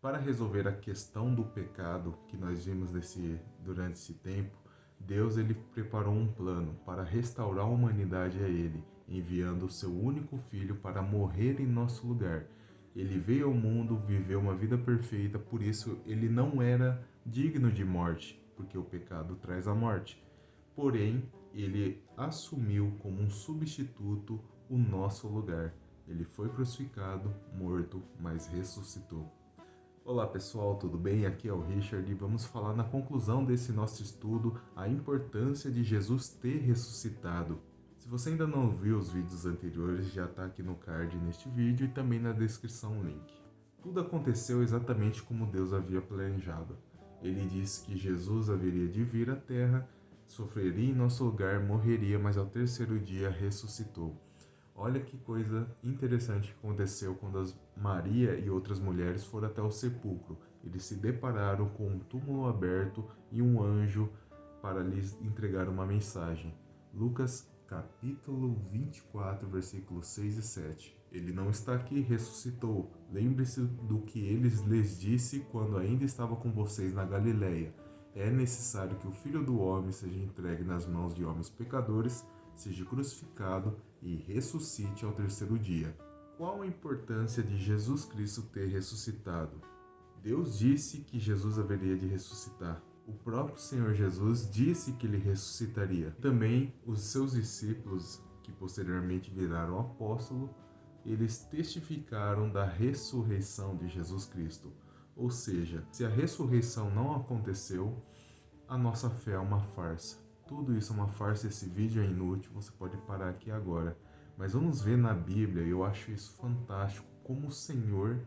Para resolver a questão do pecado que nós vimos durante esse tempo, Deus ele preparou um plano para restaurar a humanidade a Ele, enviando o seu único Filho para morrer em nosso lugar. Ele veio ao mundo, viveu uma vida perfeita, por isso ele não era digno de morte, porque o pecado traz a morte. Porém, ele assumiu como um substituto o nosso lugar. Ele foi crucificado, morto, mas ressuscitou. Olá pessoal, tudo bem? Aqui é o Richard e vamos falar na conclusão desse nosso estudo a importância de Jesus ter ressuscitado. Se você ainda não viu os vídeos anteriores, já está aqui no card neste vídeo e também na descrição o link. Tudo aconteceu exatamente como Deus havia planejado. Ele disse que Jesus haveria de vir à Terra, sofreria em nosso lugar, morreria, mas ao terceiro dia ressuscitou. Olha que coisa interessante que aconteceu quando Maria e outras mulheres foram até o sepulcro. Eles se depararam com um túmulo aberto e um anjo para lhes entregar uma mensagem. Lucas capítulo 24, versículos 6 e 7. Ele não está aqui, ressuscitou. Lembre-se do que ele lhes disse quando ainda estava com vocês na Galileia. É necessário que o Filho do Homem seja entregue nas mãos de homens pecadores, seja crucificado e ressuscite ao terceiro dia. Qual a importância de Jesus Cristo ter ressuscitado? Deus disse que Jesus haveria de ressuscitar. O próprio Senhor Jesus disse que ele ressuscitaria. Também os seus discípulos, que posteriormente viraram apóstolos, eles testificaram da ressurreição de Jesus Cristo. Ou seja, se a ressurreição não aconteceu, a nossa fé é uma farsa. Tudo isso é uma farsa, esse vídeo é inútil, você pode parar aqui agora. Mas vamos ver na Bíblia, eu acho isso fantástico, como o Senhor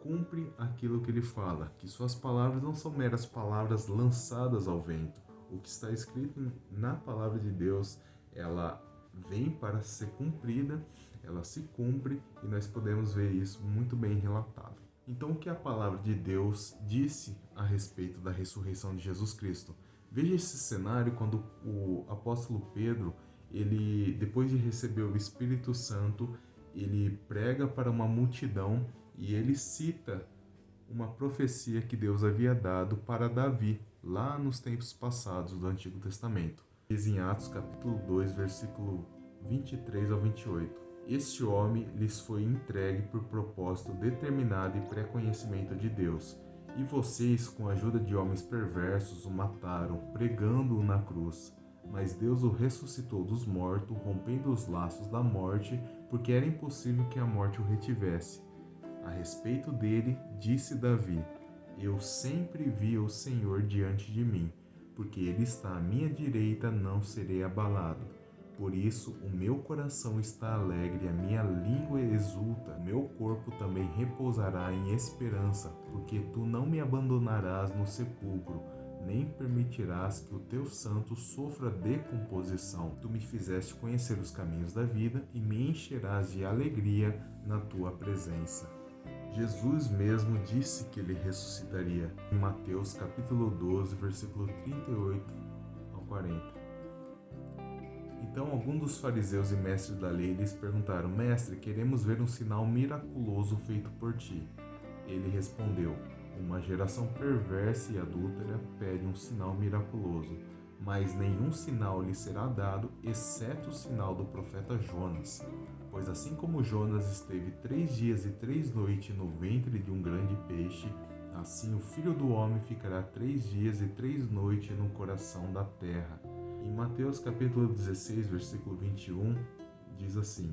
cumpre aquilo que Ele fala, que suas palavras não são meras palavras lançadas ao vento. O que está escrito na palavra de Deus, ela vem para ser cumprida, ela se cumpre e nós podemos ver isso muito bem relatado. Então, o que a palavra de Deus disse a respeito da ressurreição de Jesus Cristo? Veja esse cenário quando o apóstolo Pedro, ele, depois de receber o Espírito Santo, ele prega para uma multidão e ele cita uma profecia que Deus havia dado para Davi, lá nos tempos passados do Antigo Testamento. Diz em Atos capítulo 2, versículo 23 ao 28. Este homem lhes foi entregue por propósito determinado e pré-conhecimento de Deus. E vocês, com a ajuda de homens perversos, o mataram, pregando-o na cruz. Mas Deus o ressuscitou dos mortos, rompendo os laços da morte, porque era impossível que a morte o retivesse. A respeito dele, disse Davi: Eu sempre vi o Senhor diante de mim, porque ele está à minha direita, não serei abalado. Por isso, o meu coração está alegre, a minha língua exulta, meu corpo também repousará em esperança, porque tu não me abandonarás no sepulcro, nem permitirás que o teu santo sofra decomposição. Tu me fizeste conhecer os caminhos da vida e me encherás de alegria na tua presença. Jesus mesmo disse que ele ressuscitaria, em Mateus capítulo 12, versículo 38 ao 40. Então, alguns dos fariseus e mestres da lei lhes perguntaram: Mestre, queremos ver um sinal miraculoso feito por ti. Ele respondeu: Uma geração perversa e adúltera pede um sinal miraculoso, mas nenhum sinal lhe será dado, exceto o sinal do profeta Jonas. Pois assim como Jonas esteve 3 dias e 3 noites no ventre de um grande peixe, assim o Filho do Homem ficará 3 dias e 3 noites no coração da terra. Em Mateus capítulo 16, versículo 21, diz assim: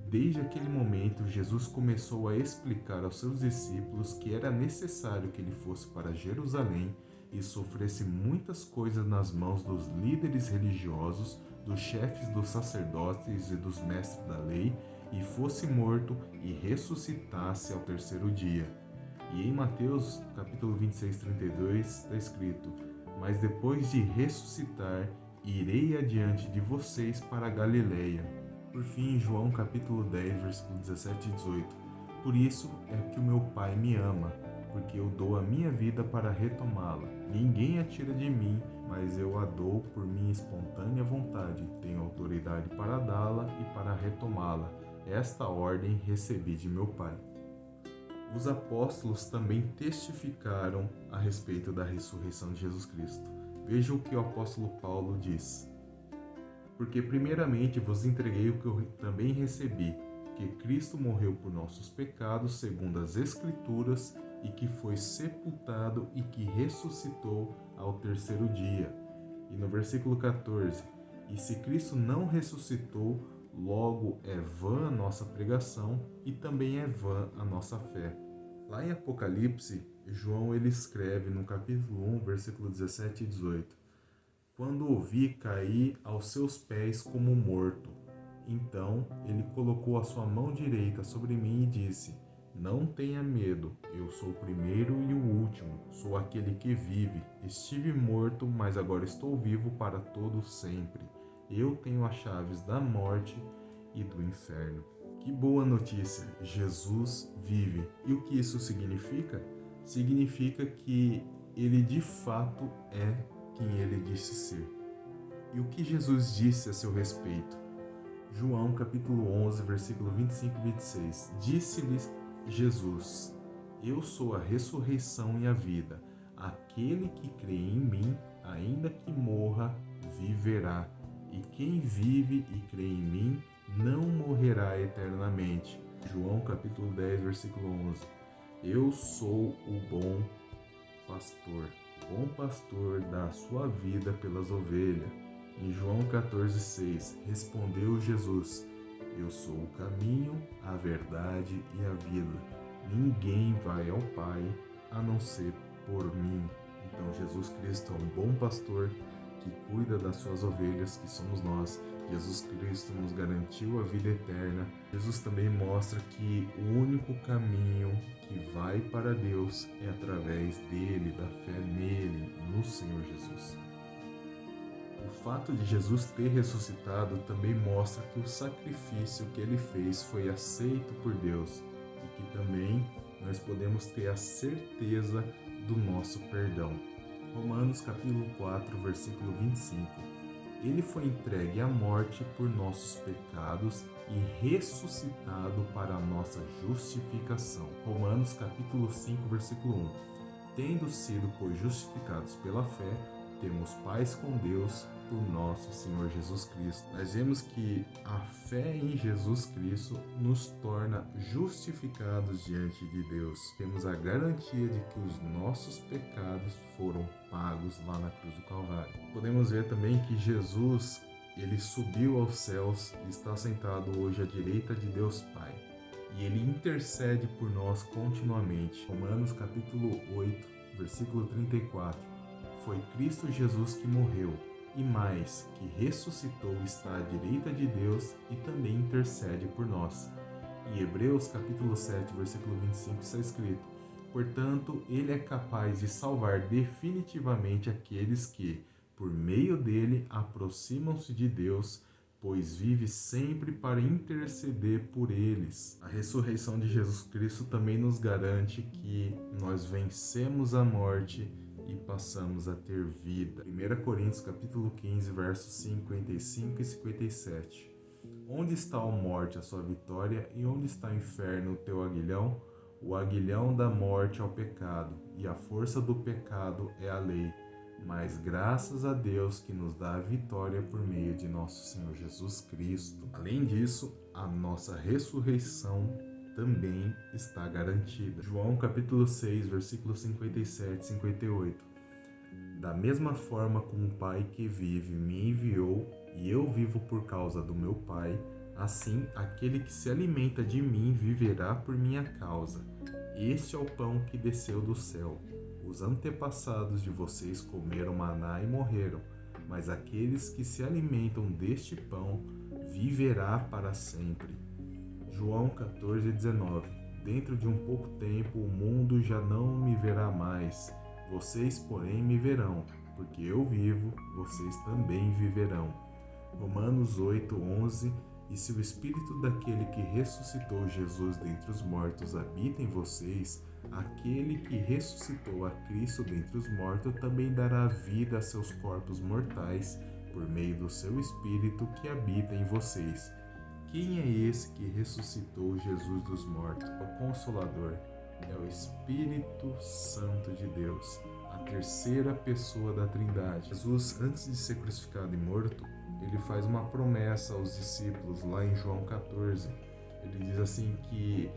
Desde aquele momento, Jesus começou a explicar aos seus discípulos que era necessário que ele fosse para Jerusalém e sofresse muitas coisas nas mãos dos líderes religiosos, dos chefes dos sacerdotes e dos mestres da lei, e fosse morto e ressuscitasse ao terceiro dia. E em Mateus capítulo 26, 32 está escrito: Mas depois de ressuscitar, irei adiante de vocês para a Galileia. Por fim, em João capítulo 10, versículo 17 e 18. Por isso é que o meu Pai me ama, porque eu dou a minha vida para retomá-la. Ninguém a tira de mim, mas eu a dou por minha espontânea vontade. Tenho autoridade para dá-la e para retomá-la. Esta ordem recebi de meu Pai. Os apóstolos também testificaram a respeito da ressurreição de Jesus Cristo. Veja o que o apóstolo Paulo diz. Porque primeiramente vos entreguei o que eu também recebi, que Cristo morreu por nossos pecados, segundo as Escrituras, e que foi sepultado e que ressuscitou ao terceiro dia. E no versículo 14, e se Cristo não ressuscitou, logo é vã a nossa pregação e também é vã a nossa fé. Lá em Apocalipse, João ele escreve no capítulo 1, versículo 17 e 18. Quando o vi, caí aos seus pés como morto. Então ele colocou a sua mão direita sobre mim e disse: Não tenha medo, eu sou o primeiro e o último, sou aquele que vive. Estive morto, mas agora estou vivo para todo sempre. Eu tenho as chaves da morte e do inferno. Que boa notícia! Jesus vive. E o que isso significa? Significa que ele de fato é quem ele disse ser. E o que Jesus disse a seu respeito? João capítulo 11, versículo 25 e 26. Disse-lhes Jesus: Eu sou a ressurreição e a vida. Aquele que crê em mim, ainda que morra, viverá. E quem vive e crê em mim, não morrerá eternamente. João capítulo 10, versículo 11. Eu sou o bom pastor. O bom pastor dá a sua vida pelas ovelhas. Em João 14,6, respondeu Jesus: Eu sou o caminho, a verdade e a vida. Ninguém vai ao Pai a não ser por mim. Então Jesus Cristo é um bom pastor que cuida das suas ovelhas, que somos nós. Jesus Cristo nos garantiu a vida eterna. Jesus também mostra que o único caminho que vai para Deus é através dele, da fé nele, no Senhor Jesus. O fato de Jesus ter ressuscitado também mostra que o sacrifício que ele fez foi aceito por Deus e que também nós podemos ter a certeza do nosso perdão. Romanos capítulo 4, versículo 25. Ele foi entregue à morte por nossos pecados e ressuscitado para a nossa justificação. Romanos capítulo 5, versículo 1. Tendo sido, pois, justificados pela fé, temos paz com Deus por nosso Senhor Jesus Cristo. Nós vemos que a fé em Jesus Cristo nos torna justificados diante de Deus. Temos a garantia de que os nossos pecados foram pagos lá na cruz do Calvário. Podemos ver também que Jesus, ele subiu aos céus e está sentado hoje à direita de Deus Pai. E ele intercede por nós continuamente. Romanos capítulo 8, versículo 34. Foi Cristo Jesus que morreu, e mais, que ressuscitou e está à direita de Deus e também intercede por nós. Em Hebreus capítulo 7, versículo 25 está escrito: Portanto, ele é capaz de salvar definitivamente aqueles que, por meio dele, aproximam-se de Deus, pois vive sempre para interceder por eles. A ressurreição de Jesus Cristo também nos garante que nós vencemos a morte e passamos a ter vida. 1 Coríntios capítulo 15, versos 55 e 57. Onde está a morte, a sua vitória, e onde está o inferno, o teu aguilhão? O aguilhão da morte é o pecado, e a força do pecado é a lei. Mas graças a Deus que nos dá a vitória por meio de nosso Senhor Jesus Cristo. Além disso, a nossa ressurreição também está garantida. João capítulo 6, versículos 57 e 58. Da mesma forma como o Pai que vive me enviou, e eu vivo por causa do meu Pai, assim aquele que se alimenta de mim viverá por minha causa. Este é o pão que desceu do céu. Os antepassados de vocês comeram maná e morreram, mas aqueles que se alimentam deste pão viverá para sempre. João 14, 19. Dentro de um pouco tempo o mundo já não me verá mais. Vocês, porém, me verão, porque eu vivo, vocês também viverão. Romanos 8, 11. E se o Espírito daquele que ressuscitou Jesus dentre os mortos habita em vocês, aquele que ressuscitou a Cristo dentre os mortos também dará vida a seus corpos mortais por meio do seu Espírito que habita em vocês. Quem é esse que ressuscitou Jesus dos mortos? O Consolador. é o Espírito Santo de Deus, a terceira pessoa da Trindade. Jesus, antes de ser crucificado e morto, ele faz uma promessa aos discípulos lá em João 14. Ele diz assim que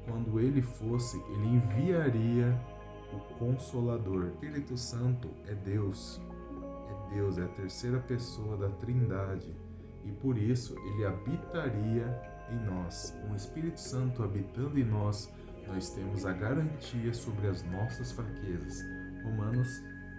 quando ele fosse, ele enviaria o Consolador. O Espírito Santo é Deus, é a terceira pessoa da Trindade e por isso ele habitaria em nós. Com o Espírito Santo habitando em nós, nós temos a garantia sobre as nossas fraquezas. Romanos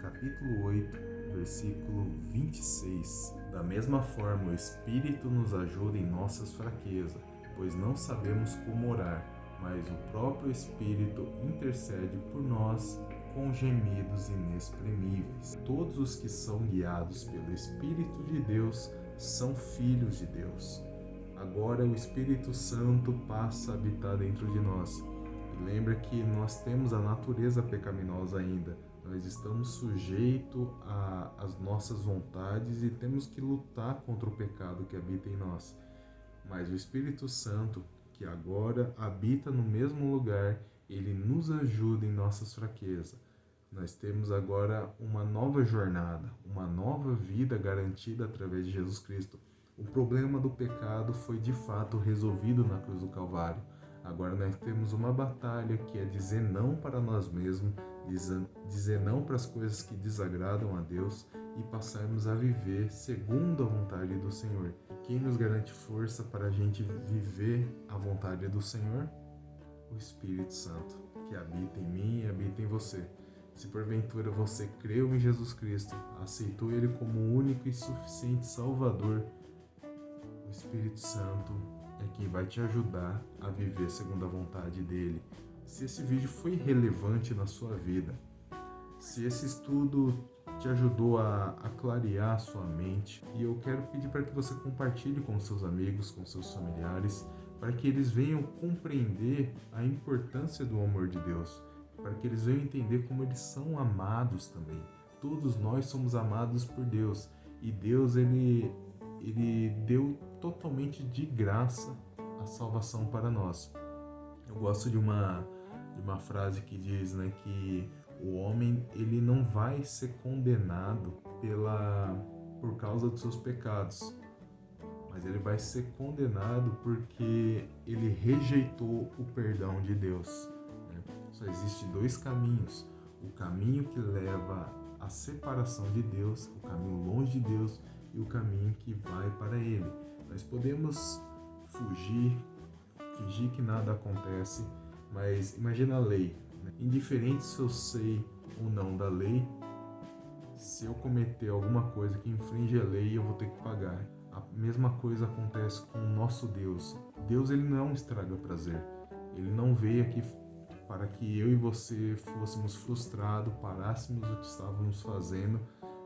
capítulo 8, versículo 26. Da mesma forma, o Espírito nos ajuda em nossas fraquezas, pois não sabemos como orar, mas o próprio Espírito intercede por nós com gemidos inexprimíveis. Todos os que são guiados pelo Espírito de Deus são filhos de Deus. Agora o Espírito Santo passa a habitar dentro de nós. E lembra que nós temos a natureza pecaminosa ainda. Nós estamos sujeitos às nossas vontades e temos que lutar contra o pecado que habita em nós. Mas o Espírito Santo, que agora habita no mesmo lugar, ele nos ajuda em nossas fraquezas. Nós temos agora uma nova jornada, uma nova vida garantida através de Jesus Cristo. O problema do pecado foi de fato resolvido na cruz do Calvário. Agora nós temos uma batalha que é dizer não para nós mesmos, dizer não para as coisas que desagradam a Deus e passarmos a viver segundo a vontade do Senhor. Quem nos garante força para a gente viver a vontade do Senhor? O Espírito Santo, que habita em mim e habita em você. Se porventura você creu em Jesus Cristo, aceitou Ele como o único e suficiente Salvador, o Espírito Santo é quem vai te ajudar a viver segundo a vontade dEle. Se esse vídeo foi relevante na sua vida, se esse estudo te ajudou a clarear a sua mente, e eu quero pedir para que você compartilhe com seus amigos, com seus familiares, para que eles venham compreender a importância do amor de Deus, para que eles venham entender como eles são amados também. Todos nós somos amados por Deus, e Deus ele deu totalmente de graça a salvação para nós. Eu gosto de uma frase que diz, que o homem ele não vai ser condenado por causa dos seus pecados, mas ele vai ser condenado porque ele rejeitou o perdão de Deus. Só existem dois caminhos: o caminho que leva à separação de Deus, o caminho longe de Deus, e o caminho que vai para Ele. Nós podemos fugir, fingir que nada acontece, mas imagina a lei. Indiferente se eu sei ou não da lei, se eu cometer alguma coisa que infringe a lei, eu vou ter que pagar. A mesma coisa acontece com o nosso Deus. Deus ele não estraga prazer. Ele não veio aqui para que eu e você fôssemos frustrados, parássemos o que estávamos fazendo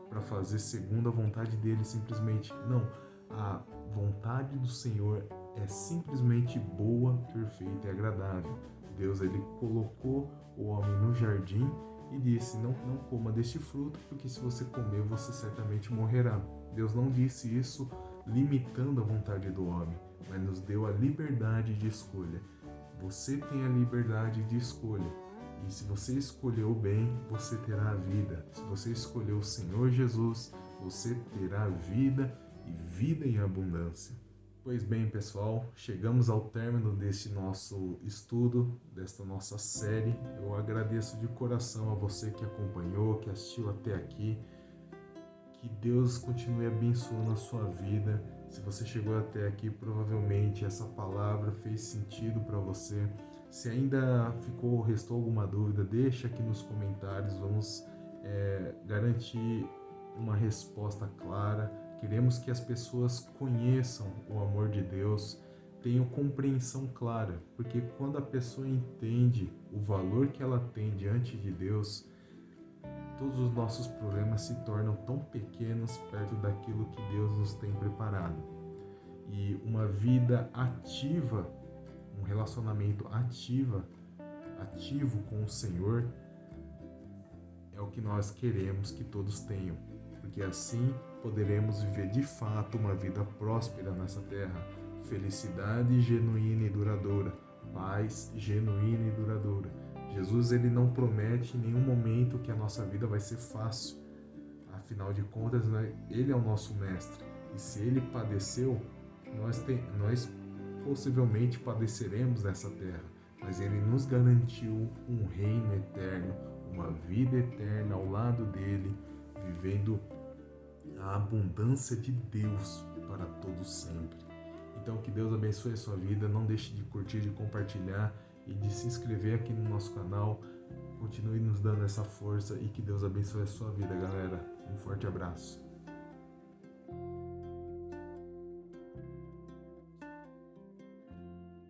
para fazer segundo a vontade dele simplesmente. Não, a vontade do Senhor é simplesmente boa, perfeita e agradável. Deus ele colocou o homem no jardim e disse: não coma deste fruto, porque se você comer você certamente morrerá. Deus não disse isso limitando a vontade do homem, mas nos deu a liberdade de escolha. Você tem a liberdade de escolha. E se você escolheu o bem, você terá a vida. Se você escolheu o Senhor Jesus, você terá vida e vida em abundância. Pois bem, pessoal, chegamos ao término deste nosso estudo, desta nossa série. Eu agradeço de coração a você que acompanhou, que assistiu até aqui. Que Deus continue abençoando a sua vida. Se você chegou até aqui, provavelmente essa palavra fez sentido para você. Se ainda restou alguma dúvida, deixa aqui nos comentários. Vamos garantir uma resposta clara. Queremos que as pessoas conheçam o amor de Deus, tenham compreensão clara, porque quando a pessoa entende o valor que ela tem diante de Deus, todos os nossos problemas se tornam tão pequenos perto daquilo que Deus nos tem preparado. E uma vida ativa, um relacionamento ativo com o Senhor é o que nós queremos que todos tenham, porque assim poderemos viver de fato uma vida próspera nessa terra, felicidade genuína e duradoura, paz genuína e duradoura. Jesus, ele não promete em nenhum momento que a nossa vida vai ser fácil. Afinal de contas, né, ele é o nosso mestre. E se ele padeceu, nós possivelmente padeceremos nessa terra. Mas ele nos garantiu um reino eterno, uma vida eterna ao lado dele, vivendo a abundância de Deus para todo sempre. Então, que Deus abençoe a sua vida. Não deixe de curtir, de compartilhar e de se inscrever aqui no nosso canal. Continue nos dando essa força e que Deus abençoe a sua vida, galera. Um forte abraço.